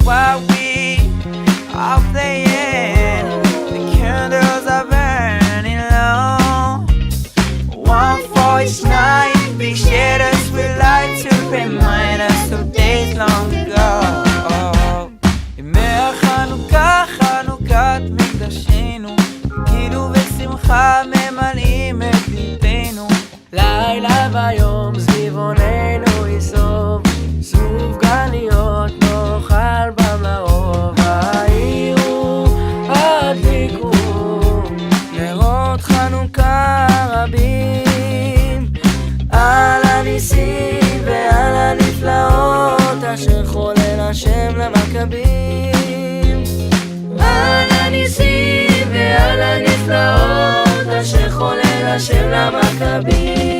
while we are playing. The candles are burning low. One for each night, big shadows will light to remind us of days long ago. ימי החנוכה, חנוכת מקדשנו, כאילו בשמחה ממלאים את ליבנו. לילה ויום סביבוננו יסוב, סופגניות נאכל במלאוב. העירו הדליקו נרות חנוכה רבים, על הניסים ועל הנפלאות אשר חולל השם למכבים. על הניסים ועל הנפלאות אשר חולל השם למכבים.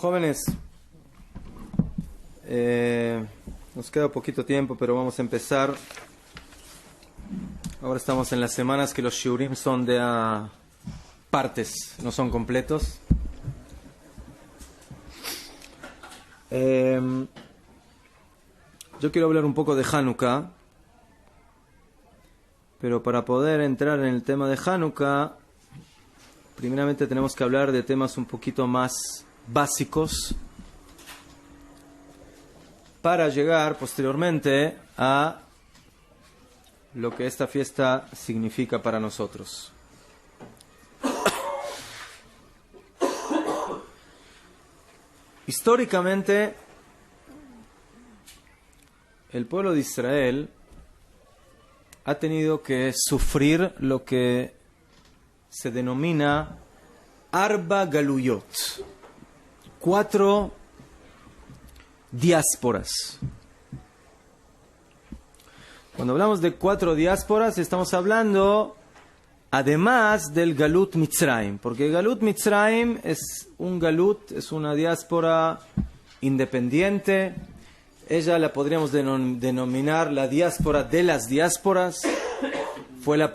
Jóvenes, nos queda poquito tiempo, pero vamos a empezar. Ahora estamos en las semanas que los shiurim son de a partes, no son completos. Yo quiero hablar un poco de Hanukkah, pero para poder entrar en el tema de Hanukkah, primeramente tenemos que hablar de temas un poquito más básicos para llegar posteriormente a lo que esta fiesta significa para nosotros. Históricamente, el pueblo de Israel ha tenido que sufrir lo que se denomina Arba Galuyot, 4 diásporas. Cuando hablamos de 4 diásporas, estamos hablando además del Galut Mitzrayim, porque Galut Mitzrayim es un Galut, es una diáspora independiente. Ella la podríamos denominar la diáspora de las diásporas. Fue el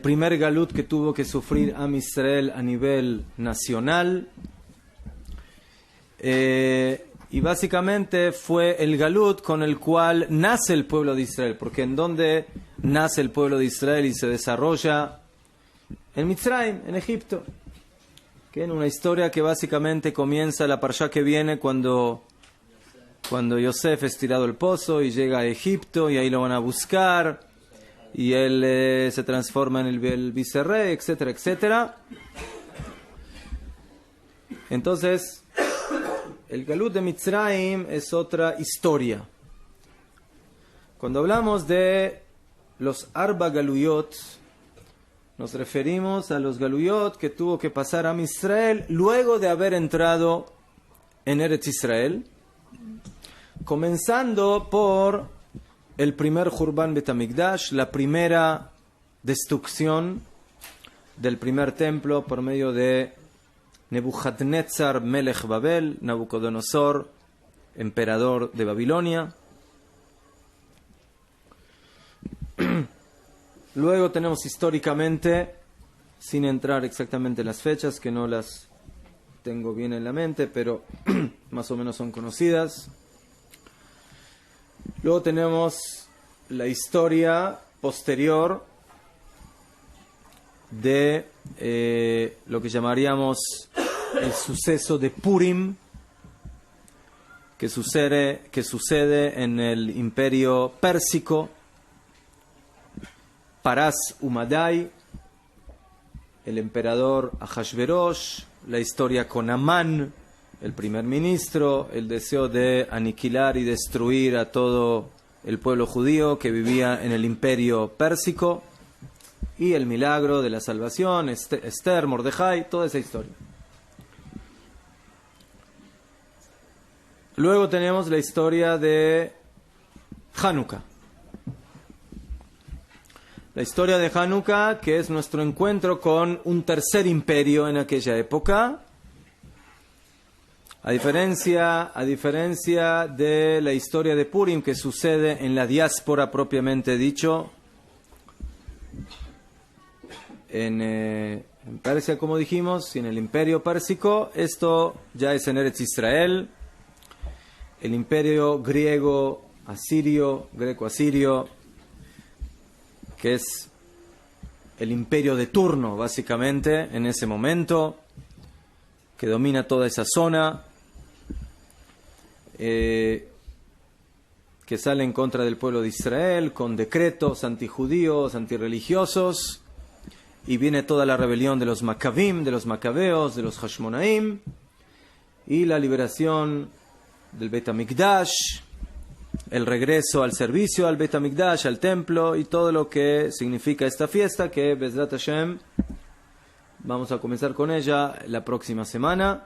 primer Galut que tuvo que sufrir Am Israel a nivel nacional. Y básicamente fue el Galut con el cual nace el pueblo de Israel, porque ¿en dónde nace el pueblo de Israel y se desarrolla? En Mitzrayim, en Egipto, que en una historia que básicamente comienza la parashá que viene cuando Yosef es tirado al pozo y llega a Egipto y ahí lo van a buscar y él se transforma en el vicerrey, etcétera, etcétera. Entonces el Galut de Mitzrayim es otra historia. Cuando hablamos de los Arba Galuyot, nos referimos a los Galuyot que tuvo que pasar a Israel luego de haber entrado en Eretz Israel, comenzando por el primer Jurban Bet HaMikdash, la primera destrucción del primer templo por medio de Nebuchadnezzar Melech Babel, Nabucodonosor, emperador de Babilonia. Luego tenemos históricamente, sin entrar exactamente en las fechas, que no las tengo bien en la mente, pero más o menos son conocidas. Luego tenemos la historia posterior de lo que llamaríamos el suceso de Purim, que sucede en el imperio pérsico, Parás Umadai, el emperador Ahashverosh, la historia con Amán, el primer ministro, el deseo de aniquilar y destruir a todo el pueblo judío que vivía en el imperio pérsico, y el milagro de la salvación, Esther, Mordejai, toda esa historia. Luego tenemos la historia de Hanukkah. La historia de Hanukkah, que es nuestro encuentro con un tercer imperio en aquella época. A diferencia de la historia de Purim, que sucede en la diáspora propiamente dicho, en Persia, como dijimos, y en el imperio pérsico, esto ya es en Eretz Israel. El imperio greco-asirio, que es el imperio de turno, básicamente, en ese momento, que domina toda esa zona, que sale en contra del pueblo de Israel, con decretos antijudíos, antirreligiosos, y viene toda la rebelión de los Maccabim, de los Macabeos, de los Hashmonaim, y la liberación del Bet HaMikdash, el regreso al servicio al Bet HaMikdash, al templo, y todo lo que significa esta fiesta, que Bezrat Hashem vamos a comenzar con ella la próxima semana.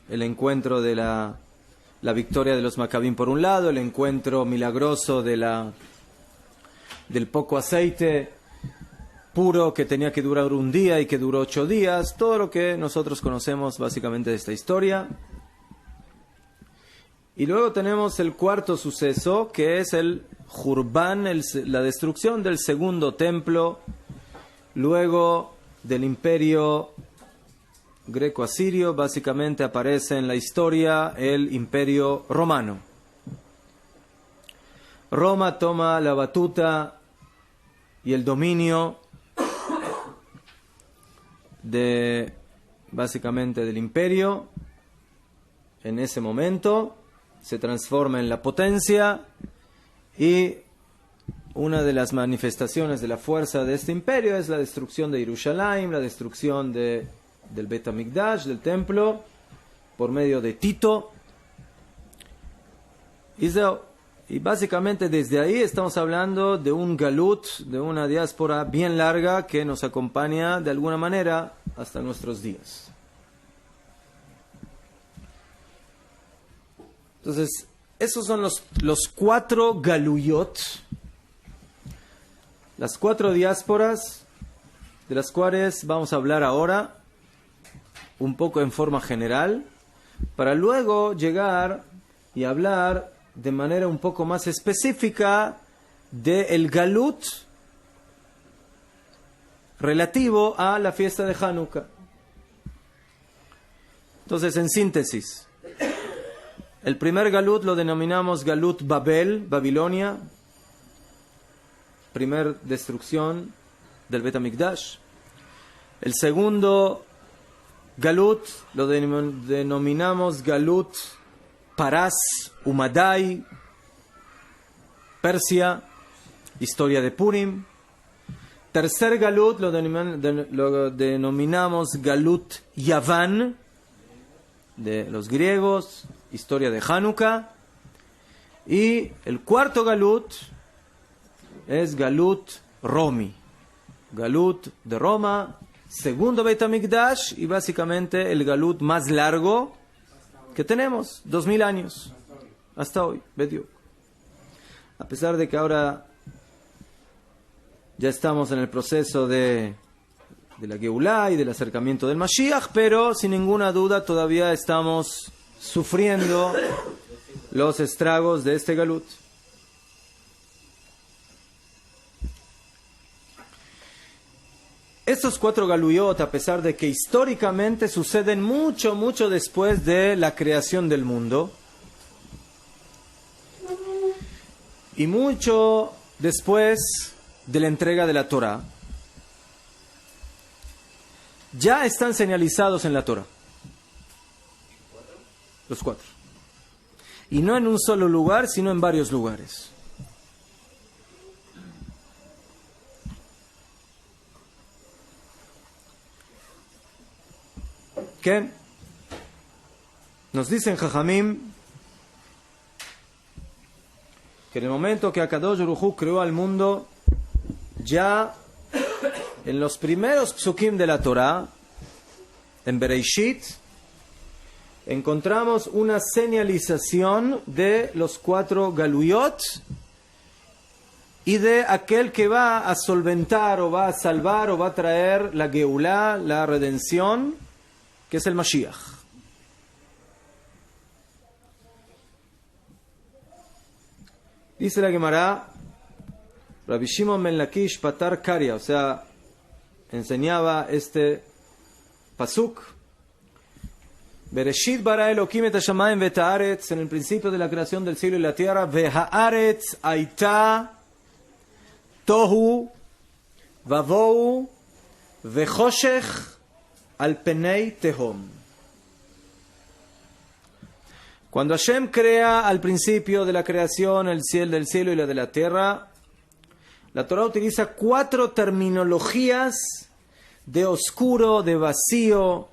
El encuentro de la victoria de los Maccabim por un lado, el encuentro milagroso del poco aceite puro que tenía que durar un día y que duró 8 días, todo lo que nosotros conocemos básicamente de esta historia. Y luego tenemos el cuarto suceso, que es el Jurban, la destrucción del segundo templo, luego del imperio greco-asirio. Básicamente aparece en la historia el imperio romano. Roma toma la batuta y el dominio básicamente del imperio. En ese momento se transforma en la potencia, y una de las manifestaciones de la fuerza de este imperio es la destrucción de Jerusalén, la destrucción del Bet HaMikdash, del templo, por medio de Tito. Y básicamente desde ahí estamos hablando de un galut, de una diáspora bien larga que nos acompaña de alguna manera hasta nuestros días. Entonces, esos son los 4 galuyot, las 4 diásporas, de las cuales vamos a hablar ahora un poco en forma general, para luego llegar y hablar de manera un poco más específica del galut relativo a la fiesta de Hanukkah. Entonces, en síntesis, el primer galut lo denominamos galut Babel, Babilonia, primer destrucción del Bet HaMikdash. El segundo galut lo denominamos galut Paras, Umadai, Persia, historia de Purim. Tercer galut lo denominamos galut Yaván, de los griegos, historia de Hanukkah. Y el cuarto galut es galut Romi, galut de Roma, segundo Bet HaMikdash, y básicamente el galut más largo que tenemos, 2000 años, hasta hoy, Bediuk. A pesar de que ahora ya estamos en el proceso de la Geulah y del acercamiento del Mashiach, pero sin ninguna duda todavía estamos sufriendo los estragos de este galut. Estos 4 galuyot, a pesar de que históricamente suceden mucho después de la creación del mundo y mucho después de la entrega de la Torah, ya están señalizados en la Torah. Los 4. Y no en un solo lugar, sino en varios lugares. ¿Qué? Nos dicen Jajamim que en el momento que Akadosh Baruj Hu creó al mundo, ya en los primeros psukim de la Torah, en Bereishit, encontramos una señalización de los 4 galuyot y de aquel que va a solventar o va a salvar o va a traer la Geulá, la redención, que es el Mashiach. Dice la Gemara, Rabbi Shimon ben Lakish patar karia, o sea, enseñaba este pasuk. Bereshit bara Elokim et hashamayim ve'et haaretz, en el principio de la creación del cielo y la tierra, ve'haaretz aita tohu vavou vechoshech al penei tehom. Cuando Hashem crea al principio de la creación el cielo del cielo y la de la tierra, la Torah utiliza 4 terminologías de oscuro, de vacío.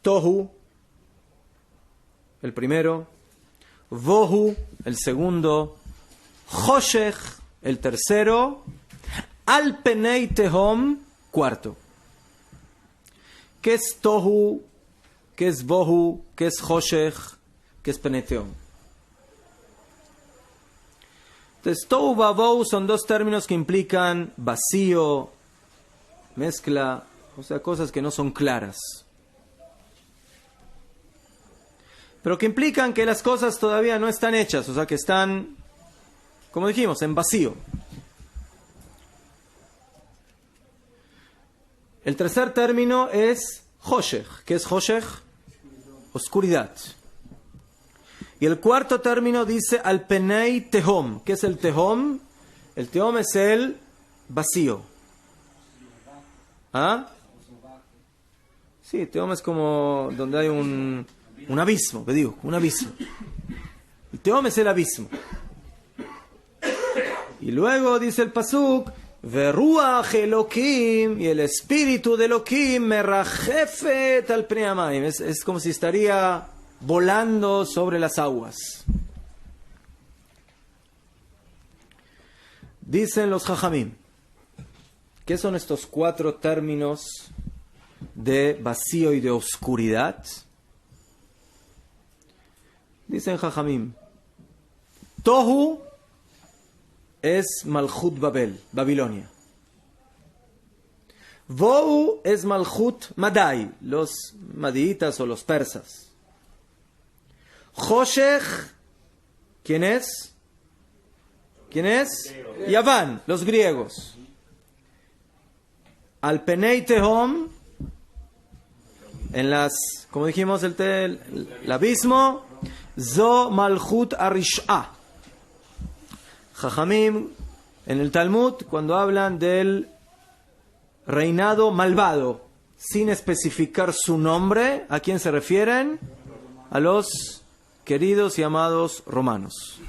Tohu, el primero. Vohu, el segundo. Choshech, el tercero. Al penei tehom, cuarto. ¿Qué es Tohu? ¿Qué es Vohu? ¿Qué es Choshech? ¿Qué es penei tehom? Entonces, Tohu Vavohu son 2 términos que implican vacío, mezcla, o sea, cosas que no son claras. Pero que implican que las cosas todavía no están hechas, o sea, que están, como dijimos, en vacío. El tercer término es Choshech. ¿Qué es Choshech? Oscuridad. Y el cuarto término dice al penei tehom. ¿Qué es el tehom? El tehom es el vacío. ¿Ah? Sí, tehom es como donde hay un abismo, te digo, un abismo. El tehom es el abismo. Y luego dice el pasuk, Veruach Elokim, y el espíritu de Elokim merajefet al pnei hamayim. Es como si estaría volando sobre las aguas. Dicen los Jajamim, ¿qué son estos 4 términos de vacío y de oscuridad? Dicen Jajamim, Tohu es Malchut Babel, Babilonia. Vohu es Malchut Madai, los madiitas o los persas. Choshech, ¿quién es? ¿Quién es? Yaván, los griegos. Al penei tehom, en las, como dijimos, el abismo, Zo Malchut Arish'a. Jajamim, en el Talmud, cuando hablan del reinado malvado, sin especificar su nombre, ¿a quién se refieren? A los queridos y amados romanos,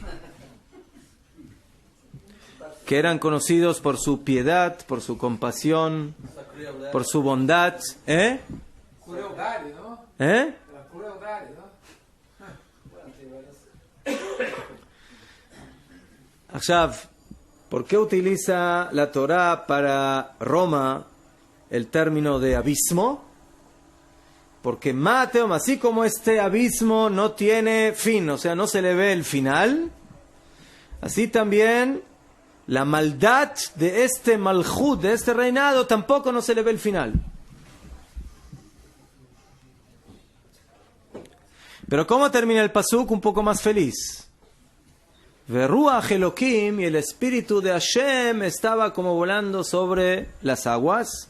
que eran conocidos por su piedad, por su compasión, por su bondad. ¿Eh? ¿Eh? Akshav, ¿por qué utiliza la Torah para Roma el término de abismo? Porque Mateo, así como este abismo no tiene fin, o sea, no se le ve el final, así también la maldad de este malchut, de este reinado, tampoco no se le ve el final. Pero ¿cómo termina el pasuk? Un poco más feliz. Veruach Elokim, y el espíritu de Hashem estaba como volando sobre las aguas.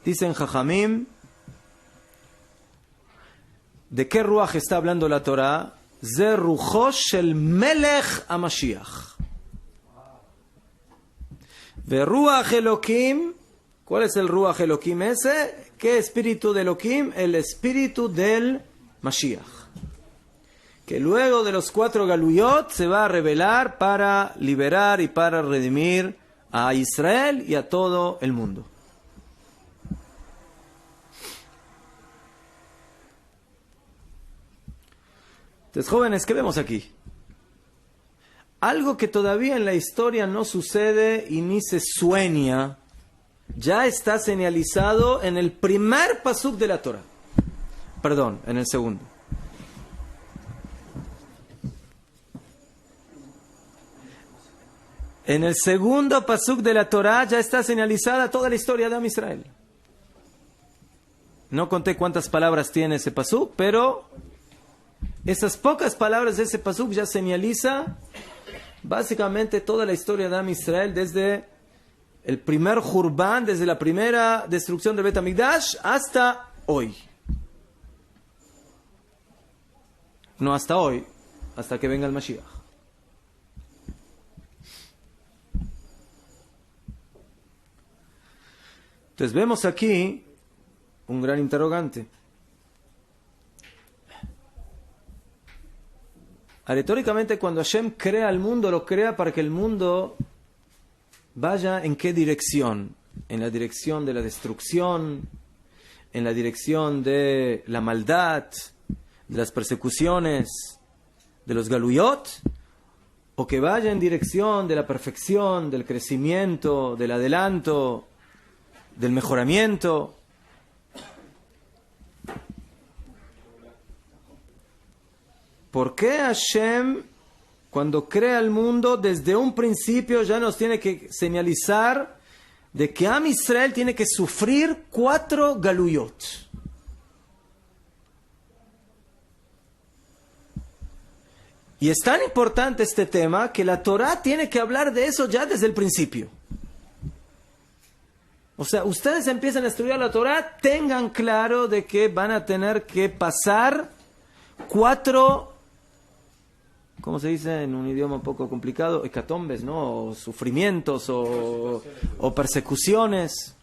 Dicen Jajamim, ¿de qué Ruach está hablando la Torah? Ze Ruchosh shel Melech HaMashiach. Veruach Elokim, ¿cuál es el Ruach Elokim ese? ¿Qué espíritu de Elokim? El espíritu del Mashiach, que luego de los 4 galuyot se va a revelar para liberar y para redimir a Israel y a todo el mundo. Entonces, jóvenes, ¿qué vemos aquí? Algo que todavía en la historia no sucede y ni se sueña ya está señalizado en el primer pasuk de la Torah. Perdón, en el segundo. En el segundo pasuk de la Torah ya está señalizada toda la historia de Am Israel. No conté cuántas palabras tiene ese pasuk, pero esas pocas palabras de ese pasuk ya señaliza básicamente toda la historia de Am Israel desde el primer Jurban, desde la primera destrucción del Bet HaMikdash hasta hoy. No hasta hoy, hasta que venga el Mashiach. Entonces vemos aquí un gran interrogante. Retóricamente, cuando Hashem crea el mundo, lo crea para que el mundo vaya en qué dirección. En la dirección de la destrucción, en la dirección de la maldad, de las persecuciones, de los galuyot, o que vaya en dirección de la perfección, del crecimiento, del adelanto, del mejoramiento. ¿Por qué Hashem, cuando crea el mundo, desde un principio ya nos tiene que señalizar de que Am Israel tiene que sufrir 4 galuyot? Y es tan importante este tema que la Torah tiene que hablar de eso ya desde el principio. O sea, ustedes empiezan a estudiar la Torah, tengan claro de que van a tener que pasar 4, ¿cómo se dice en un idioma un poco complicado? Hecatombes, ¿no? O sufrimientos o persecuciones.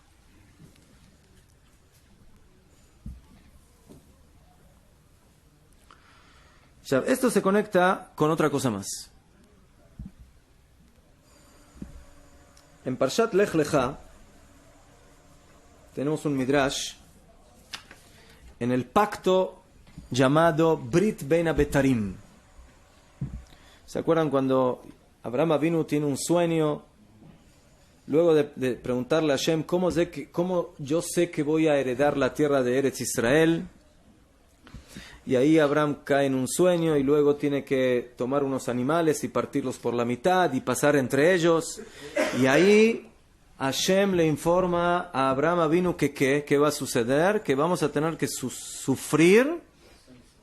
O sea, esto se conecta con otra cosa más. En Parshat Lech Lecha tenemos un midrash en el pacto llamado Brit Ben Abetarim. ¿Se acuerdan cuando Abraham Avinu tiene un sueño? Luego de preguntarle a Hashem, ¿cómo yo sé que voy a heredar la tierra de Eretz Israel? Y ahí Abraham cae en un sueño y luego tiene que tomar unos animales y partirlos por la mitad y pasar entre ellos. Y ahí Hashem le informa a Abraham Avinu que va a suceder, que vamos a tener que sufrir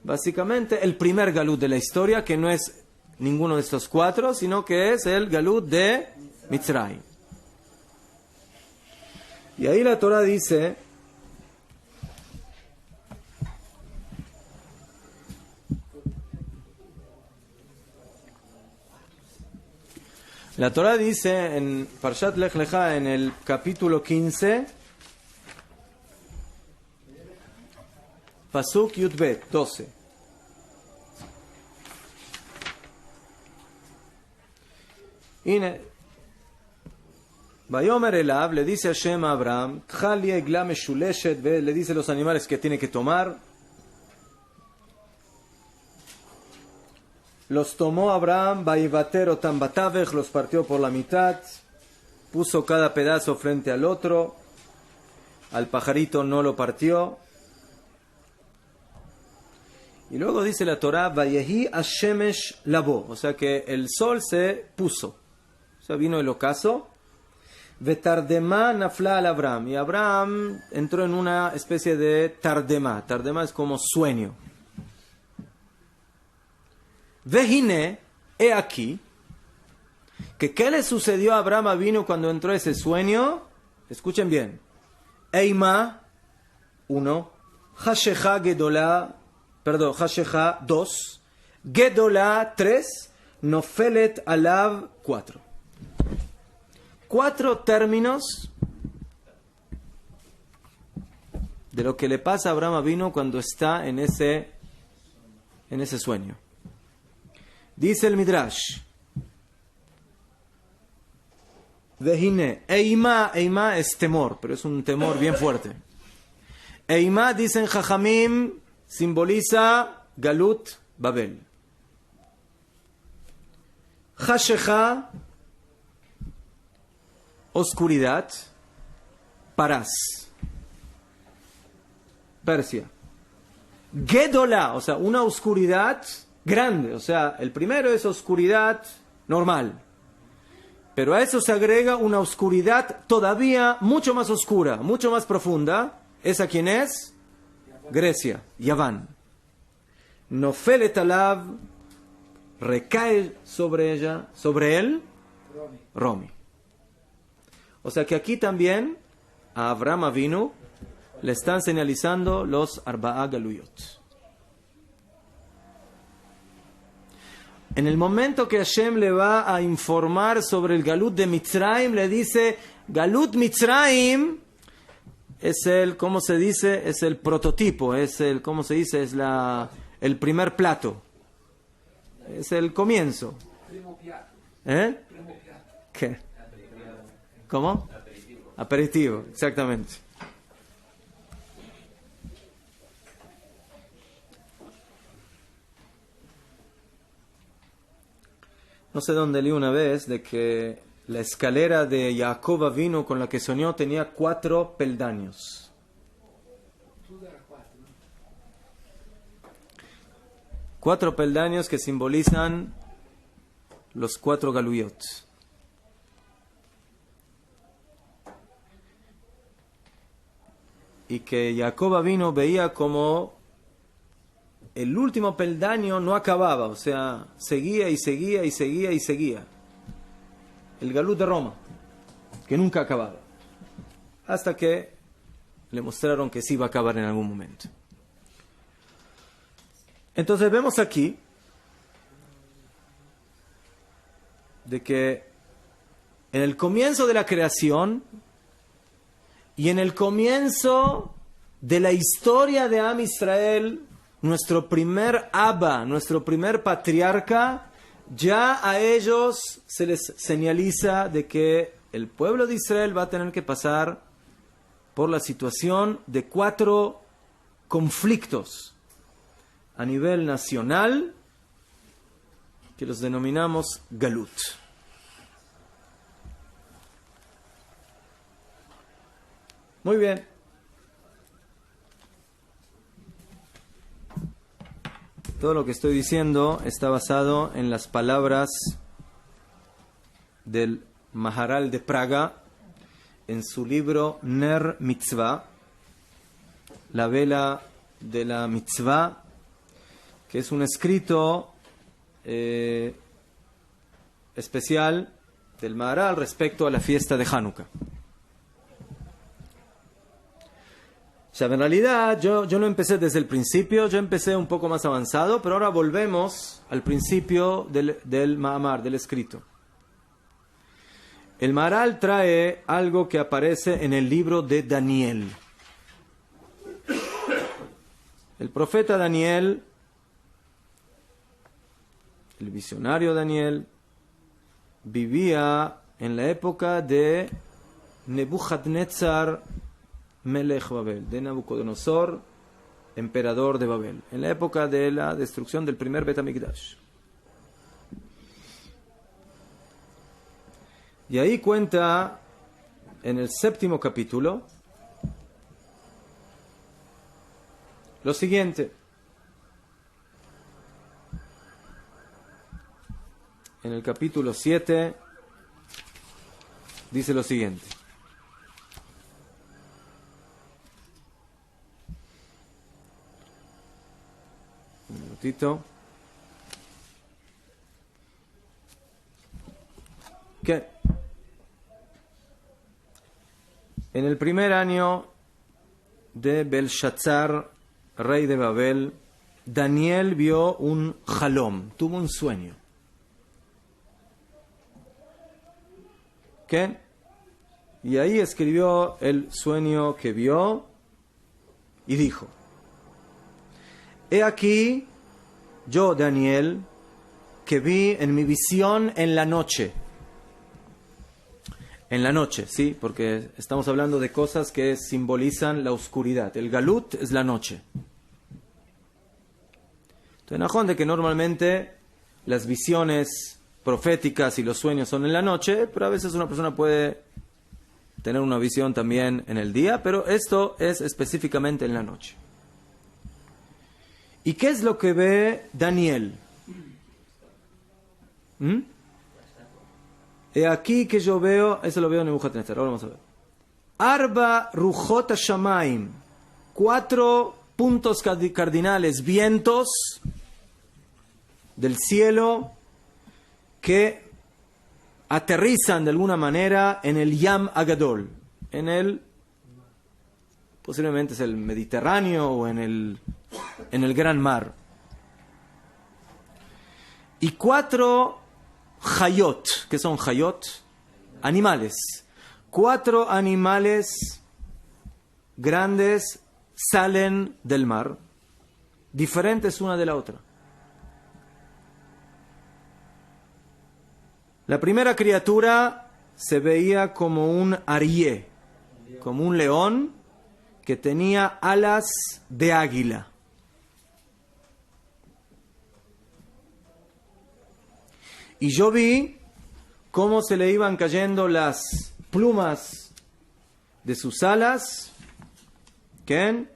básicamente el primer galut de la historia, que no es ninguno de estos 4, sino que es el galut de Mitzrayim. Y ahí la Torah dice, en Parshat Lech Lecha, en el capítulo 15, Pasuk Yudbet, 12. Vayomer Elav, le dice Hashem a Abraham, le dice los animales que tiene que tomar. Los tomó Abraham, los partió por la mitad, puso cada pedazo frente al otro, al pajarito no lo partió. Y luego dice la Torah, Vayehi Hashemesh labo, o sea que el sol se puso, o sea vino el ocaso. Vetardemá nafla al Abraham, y Abraham entró en una especie de tardemá. Tardemá es como sueño. Vejine, he aquí, que ¿qué le sucedió a Abraham Avinu cuando entró ese sueño? Escuchen bien. Eima, 1, Hashecha Gedolá, perdón, Hashecha 2, Gedolá 3, Nofelet Alav 4. 4 términos de lo que le pasa a Abraham Avinu cuando está en ese sueño. Dice el Midrash, Vejine, Eima es temor, pero es un temor bien fuerte. Eima, dicen Jajamim, simboliza Galut Babel. Hashecha, oscuridad. Parás. Persia. Gedolah, o sea, una oscuridad grande. O sea, el primero es oscuridad normal. Pero a eso se agrega una oscuridad todavía mucho más oscura, mucho más profunda. ¿Esa quién es? Grecia, Yaván. Nofelet alav, recae sobre ella, sobre él, Romi. O sea que aquí también a Abraham Avinu le están señalizando los Arba'a Galuyot. En el momento que Hashem le va a informar sobre el Galut de Mitzrayim, le dice, Galut Mitzrayim es el, ¿cómo se dice? Es el prototipo, es el, ¿cómo se dice? Es el primer plato. Es el comienzo. ¿Eh? ¿Qué? ¿Cómo? Aperitivo, exactamente. No sé dónde leí una vez de que la escalera de Jacob vino con la que soñó tenía 4 peldaños. 4 peldaños que simbolizan los 4 galuyot. Y que Jacob vino veía como el último peldaño no acababa, o sea, seguía y seguía y seguía y seguía. El Galut de Roma, que nunca acababa. Hasta que le mostraron que sí iba a acabar en algún momento. Entonces vemos aquí de que en el comienzo de la creación y en el comienzo de la historia de Am Israel, nuestro primer Abba, nuestro primer patriarca, ya a ellos se les señaliza de que el pueblo de Israel va a tener que pasar por la situación de 4 conflictos a nivel nacional que los denominamos Galut. Muy bien. Todo lo que estoy diciendo está basado en las palabras del Maharal de Praga en su libro Ner Mitzvah, la vela de la mitzvah, que es un escrito especial del Maharal respecto a la fiesta de Hanukkah. O sea, en realidad yo no empecé desde el principio, yo empecé un poco más avanzado, pero ahora volvemos al principio del Ma'amar, del escrito. El Maharal trae algo que aparece en el libro de Daniel. El profeta Daniel, el visionario Daniel, vivía en la época de Nebuchadnezzar Melech Babel, de Nabucodonosor, emperador de Babel, en la época de la destrucción del primer Bet HaMikdash. Y ahí cuenta en el 7º capítulo lo siguiente. En el capítulo 7 dice lo siguiente. Un minutito. ¿Qué? En el primer año de Belshazzar, rey de Babel, Daniel vio un jalom, tuvo un sueño. ¿Qué? Y ahí escribió el sueño que vio y dijo: He aquí, yo, Daniel, que vi en mi visión en la noche. En la noche, ¿sí? Porque estamos hablando de cosas que simbolizan la oscuridad. El galut es la noche. Entonces, Najón, de que normalmente las visiones proféticas y los sueños son en la noche, pero a veces una persona puede tener una visión también en el día, pero esto es específicamente en la noche. ¿Y qué es lo que ve Daniel? He aquí que yo veo, eso lo veo en Nebuchadnezzar, ahora vamos a ver. Arba Rujot Shamaim, 4 puntos cardinales, vientos del cielo que aterrizan de alguna manera en el Yam Agadol, en el, posiblemente es el Mediterráneo o en el Gran Mar. Y 4 Hayot, ¿qué son Hayot? Animales. 4 animales grandes salen del mar, diferentes una de la otra. La primera criatura se veía como un arié, como un león que tenía alas de águila. Y yo vi cómo se le iban cayendo las plumas de sus alas, que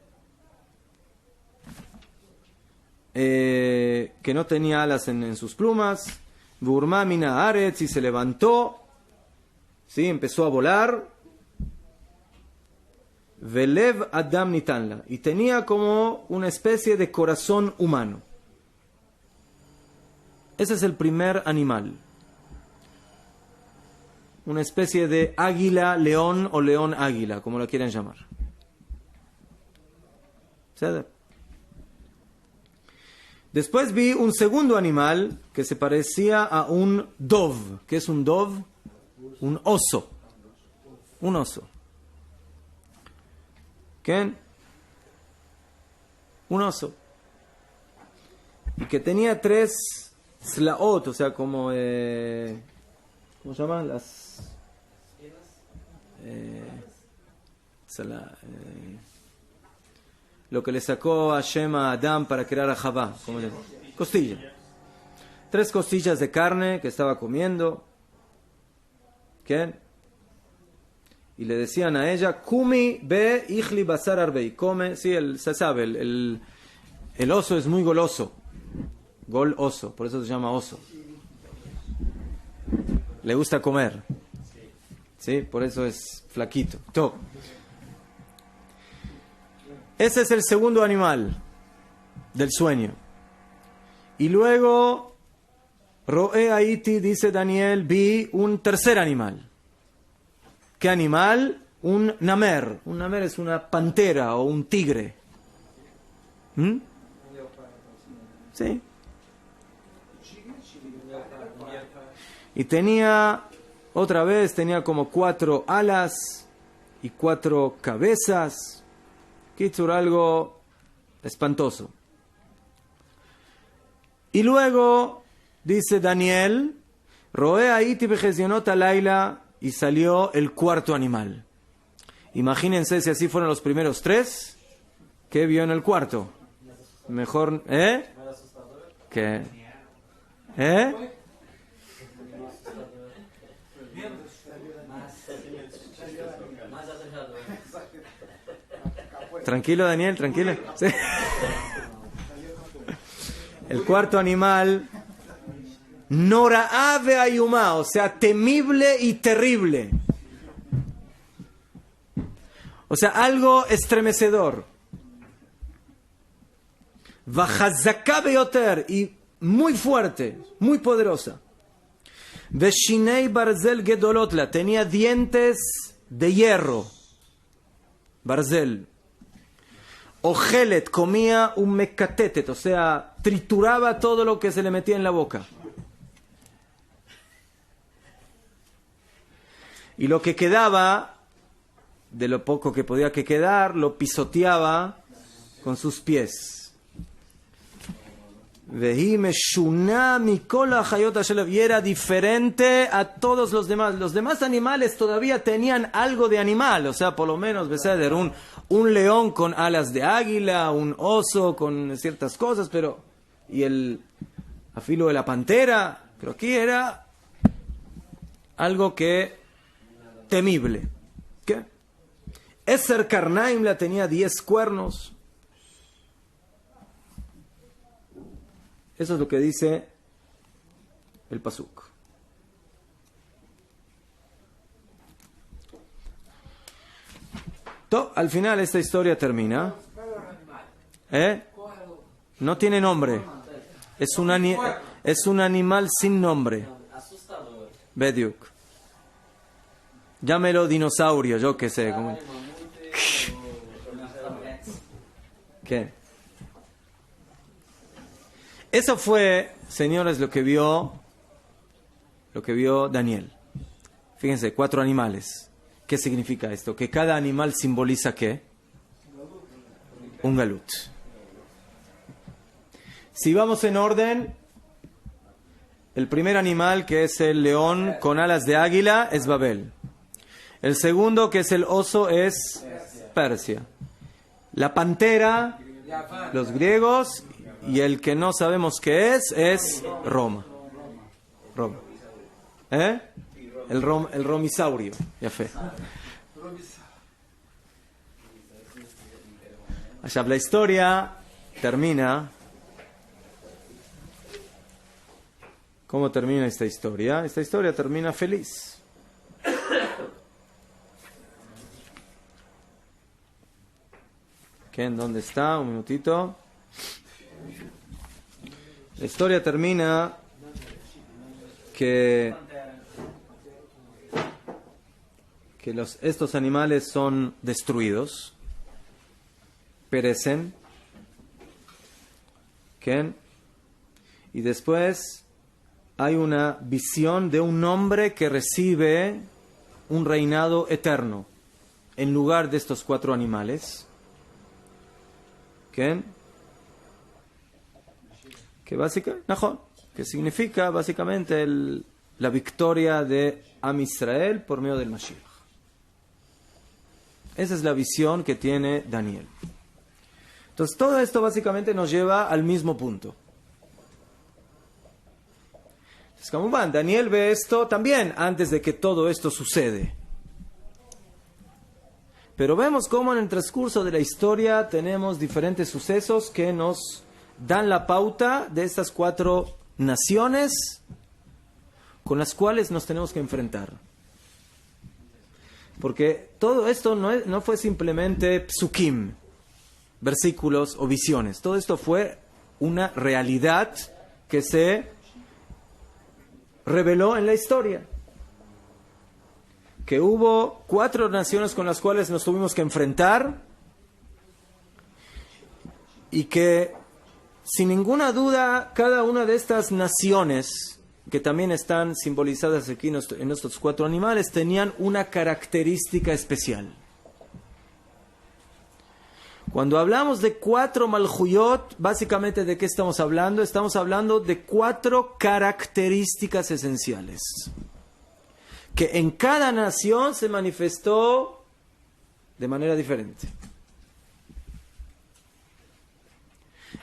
no tenía alas en sus plumas. Burmamina Aretz, y se levantó, ¿sí? Empezó a volar. Velev Adam Nitanla, y tenía como una especie de corazón humano. Ese es el primer animal. Una especie de águila, león o león águila, como lo quieran llamar. ¿Sí? Después vi un segundo animal que se parecía a un dov. ¿Qué es un dov? Un oso. Un oso. ¿Qué? Un oso. Y que tenía 3 slaot, o sea, como... ¿cómo se llaman? Las... lo que le sacó a Hashem a Adán para crear a Javá. Costilla. 3 costillas de carne que estaba comiendo. ¿Qué? Y le decían a ella, Kumi be ichli basar arbei. Come, sí, se sabe, el oso es muy goloso. Gol oso, por eso se llama oso. Le gusta comer. Sí, por eso es flaquito. Top. Ese es el segundo animal del sueño. Y luego, Roe Haiti, dice Daniel, vi un tercer animal. ¿Qué animal? Un namer. Un namer es una pantera o un tigre. ¿Sí? Y tenía, otra vez, tenía como 4 alas y 4 cabezas. Kitzur, algo espantoso. Y luego, dice Daniel, Roe Haiti bejesionot alayla, y salió el cuarto animal. Imagínense si así fueron los primeros 3, ¿qué vio en el cuarto? Mejor, ¿qué? Tranquilo, Daniel, tranquilo. ¿Sí? El cuarto animal, Noraave Ayumá, o sea, temible y terrible. O sea, algo estremecedor. Vajazaka beyoter, y muy fuerte, muy poderosa. Veshinei barzel gedolotla, tenía dientes de hierro. Barzel. Ojelet, comía un mecatetet, o sea, trituraba todo lo que se le metía en la boca. Y lo que quedaba, de lo poco que podía quedar, lo pisoteaba con sus pies. Y era diferente a todos los demás. Los demás animales todavía tenían algo de animal, o sea, por lo menos, un león con alas de águila, un oso con ciertas cosas, pero y el afilo de la pantera, pero aquí era algo que temible, Eser Karnaim la tenía 10 cuernos. Eso es lo que dice el pasuk. Al final esta historia termina. No tiene nombre. Es un animal sin nombre. Bediuk. Llámelo dinosaurio, yo qué sé. ¿Qué? Eso fue, señores, lo que vio Daniel. Fíjense, 4 animales. ¿Qué significa esto? Que cada animal simboliza ¿qué? Un galut. Si vamos en orden, el primer animal, que es el león con alas de águila, es Babel. El segundo, que es el oso, es Persia. La pantera, los griegos, y el que no sabemos qué es Roma. Roma. El romisaurio. Ya fe. Allá la historia termina. ¿Cómo termina esta historia? Esta historia termina feliz. ¿Quién? ¿Dónde está? Un minutito. La historia termina que estos animales son destruidos, perecen, ¿quién? Y después hay una visión de un hombre que recibe un reinado eterno en lugar de estos 4 animales. ¿Quién? Que significa básicamente la victoria de Am Israel por medio del Mashiach. Esa es la visión que tiene Daniel. Entonces todo esto básicamente nos lleva al mismo punto. Entonces, como van, Daniel ve esto también antes de que todo esto sucede. Pero vemos cómo en el transcurso de la historia tenemos diferentes sucesos que nos dan la pauta de estas 4 naciones con las cuales nos tenemos que enfrentar. Porque todo esto no fue simplemente psukim, versículos o visiones. Todo esto fue una realidad que se reveló en la historia. Que hubo 4 naciones con las cuales nos tuvimos que enfrentar y que, sin ninguna duda, cada una de estas naciones, que también están simbolizadas aquí en estos 4 animales, tenían una característica especial. Cuando hablamos de 4 Malhuyot, básicamente ¿de qué estamos hablando? Estamos hablando de 4 características esenciales, que en cada nación se manifestó de manera diferente.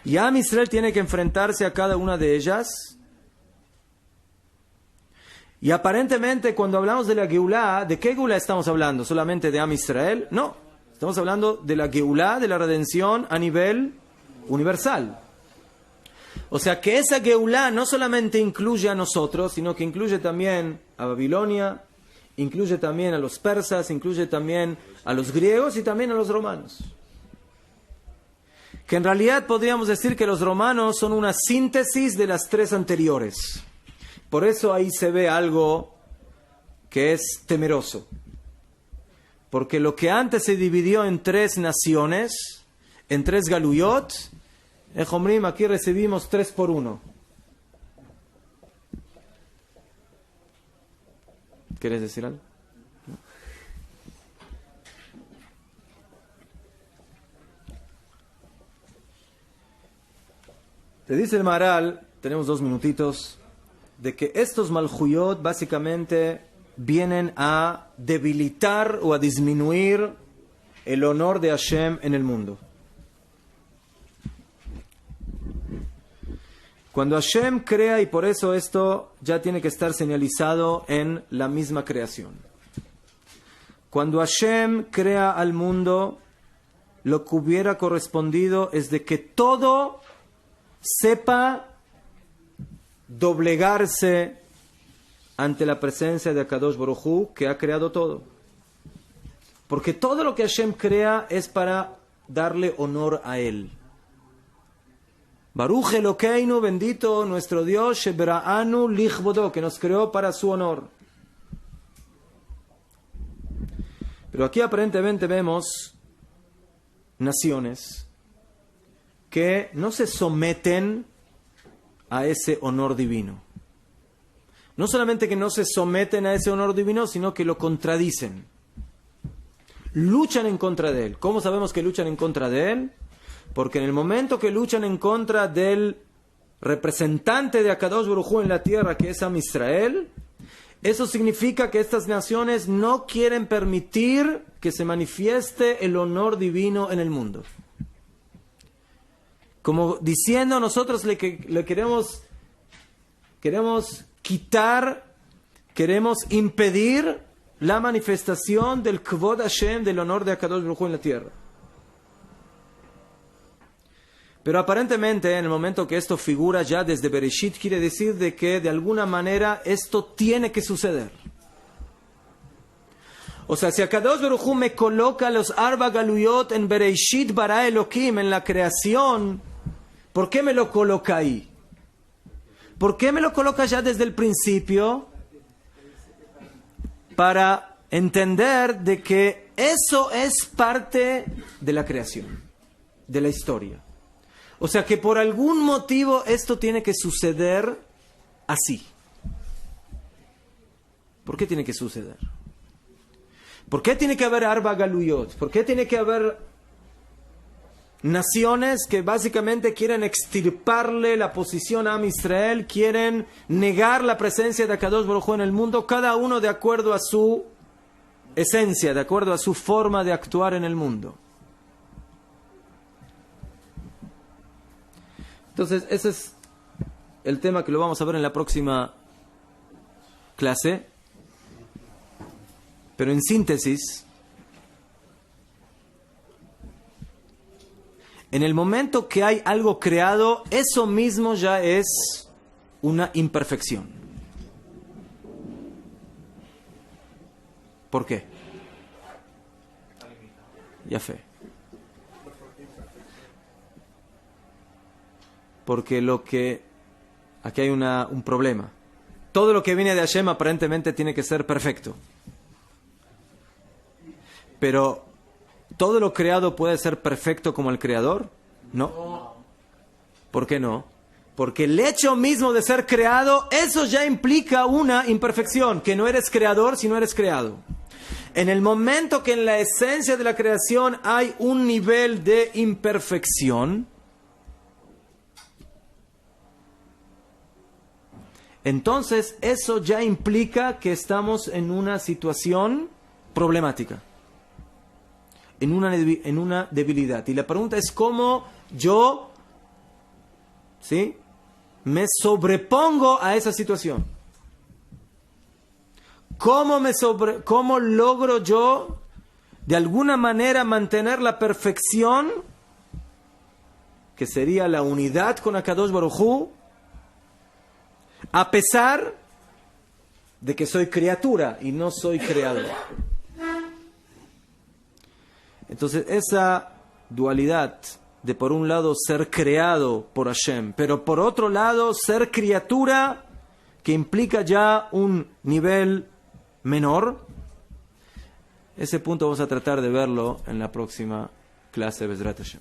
Y Am Israel tiene que enfrentarse a cada una de ellas. Y aparentemente cuando hablamos de la Geulá, ¿de qué Geulá estamos hablando? ¿Solamente de Am Israel? No, estamos hablando de la Geulá, de la redención a nivel universal. O sea que esa Geulá no solamente incluye a nosotros, sino que incluye también a Babilonia, incluye también a los persas, incluye también a los griegos y también a los romanos. Que en realidad podríamos decir que los romanos son una síntesis de las 3 anteriores. Por eso ahí se ve algo que es temeroso. Porque lo que antes se dividió en 3 naciones, en 3 galuyot, en Jomrim aquí recibimos 3 por 1. ¿Quieres decir algo? Te dice el Maharal, tenemos 2 minutitos, de que estos Malhuyot básicamente vienen a debilitar o a disminuir el honor de Hashem en el mundo. Cuando Hashem crea, y por eso esto ya tiene que estar señalizado en la misma creación. cuando Hashem crea al mundo, lo que hubiera correspondido es de que todo sepa doblegarse ante la presencia de Akadosh Baruj Hu, que ha creado todo. Porque todo lo que Hashem crea es para darle honor a Él. Baruch Elokeinu, bendito nuestro Dios, Shebra'anu lichvodo, que nos creó para su honor. Pero aquí aparentemente vemos naciones que no se someten a ese honor divino. No solamente que no se someten a ese honor divino, sino que lo contradicen. Luchan en contra de él. ¿Cómo sabemos que luchan en contra de él? Porque en el momento que luchan en contra del representante de Akadosh Baruj Hu en la tierra, que es Am Israel, eso significa que estas naciones no quieren permitir que se manifieste el honor divino en el mundo. Como diciendo, nosotros le queremos quitar, queremos impedir la manifestación del Kvod Hashem, del honor de Akadosh Baruj Hu en la tierra. Pero aparentemente, en el momento que esto figura ya desde Bereshit, quiere decir de que de alguna manera esto tiene que suceder. O sea, si Akadosh Baruj Hu me coloca los Arba Galuyot en Bereshit bara Elohim, en la creación, ¿por qué me lo coloca ahí? ¿Por qué me lo coloca ya desde el principio? Para entender de que eso es parte de la creación, de la historia. O sea que por algún motivo esto tiene que suceder así. ¿Por qué tiene que suceder? ¿Por qué tiene que haber Arba Galuyot? ¿Por qué tiene que haber naciones que básicamente quieren extirparle la posición a Am Israel, quieren negar la presencia de Akadosh Baruj Hu en el mundo, cada uno de acuerdo a su esencia, de acuerdo a su forma de actuar en el mundo? Entonces, ese es el tema que lo vamos a ver en la próxima clase. Pero en síntesis, en el momento que hay algo creado, eso mismo ya es una imperfección. ¿Por qué? Ya fe. Porque aquí hay un problema. Todo lo que viene de Hashem aparentemente tiene que ser perfecto. Pero, ¿todo lo creado puede ser perfecto como el Creador? No. ¿Por qué no? Porque el hecho mismo de ser creado, eso ya implica una imperfección, que no eres creador si no eres creado. En el momento que en la esencia de la creación hay un nivel de imperfección, entonces eso ya implica que estamos en una situación problemática, en una debilidad. Y la pregunta es cómo yo, ¿sí?, me sobrepongo a esa situación. ¿Cómo logro yo de alguna manera mantener la perfección, que sería la unidad con Akadosh Baruj Hu, a pesar de que soy criatura y no soy creador? Entonces, esa dualidad de por un lado ser creado por Hashem, pero por otro lado ser criatura, que implica ya un nivel menor, ese punto vamos a tratar de verlo en la próxima clase de Bezrat Hashem.